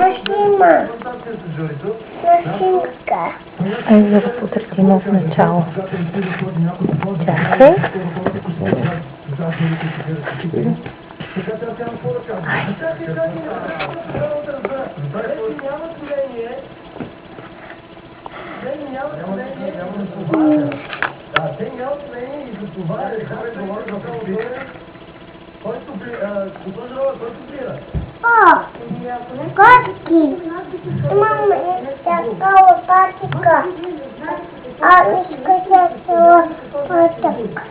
Машина. Машинка. Айде да го потърсим в начало. Чакай. Котки. Мама, такава патика. А мишка села патък.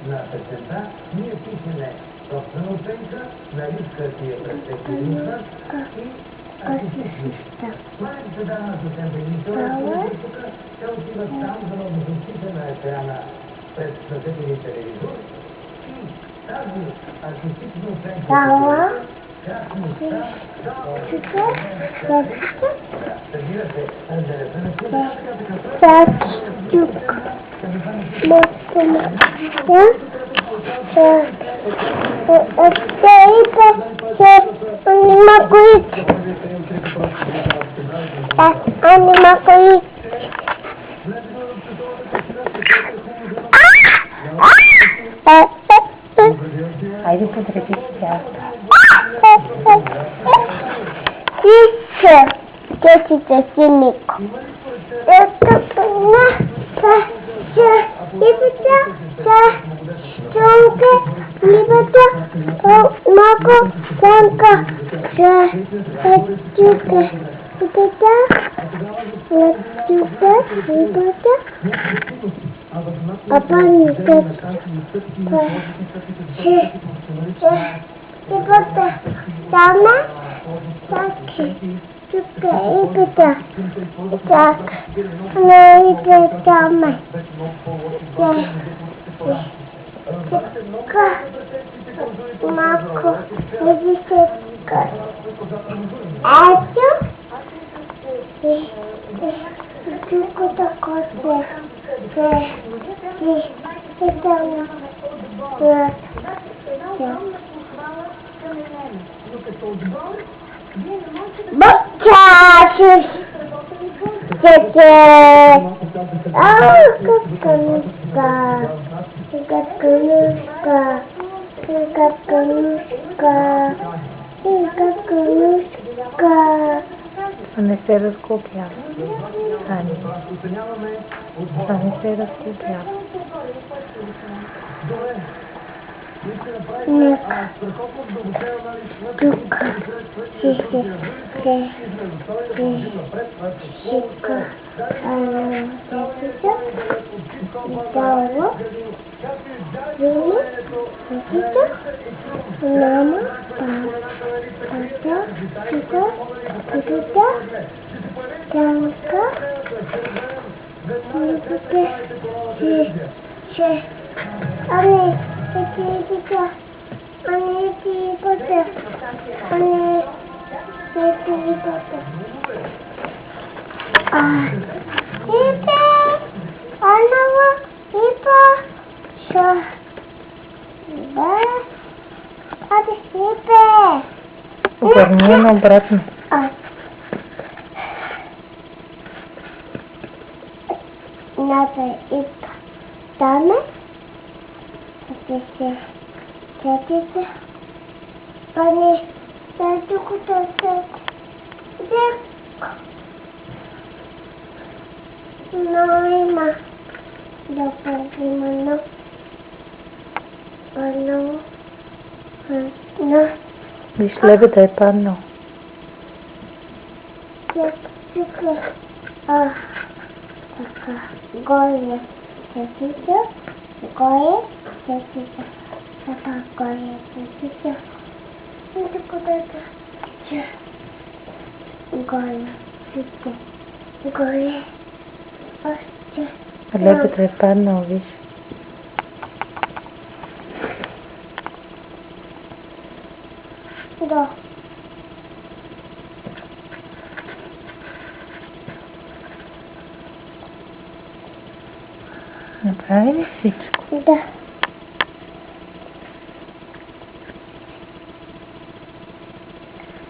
На песента ние пишеме собствена оценка на риска си е престъпността и артистичността. Това е задана съвсем предимителна тук. Те отиват там за новозащита на екрана пред съседния телевизор и тази артистична оценка как му става Айде потрепи тях. Тетите си Нико. Не се разкопя. Сани се разкопя. Ani, itu. Ani, itu. Ani, itu. Itu. Anawa, itu. Ada itu. Уверни обратно. Надо это. Даме. Садись. Они садятся куда-то. Нойма. Да, понимаю. Оно. На. Виж, лебеда е паднал. Така. Горе. Садится. Така, горе. Садится. Это куда-то. Горе. Садится. Горе. Лебеда е паднал, виж. Да. Направи ли всичко? Да.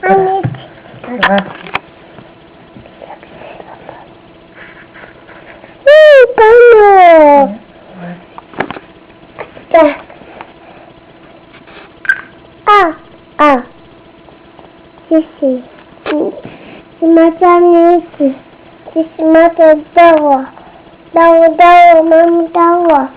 Ами. Това. Пано. Да. Сиси. Смотри, ты смотри, дала. Мама дала.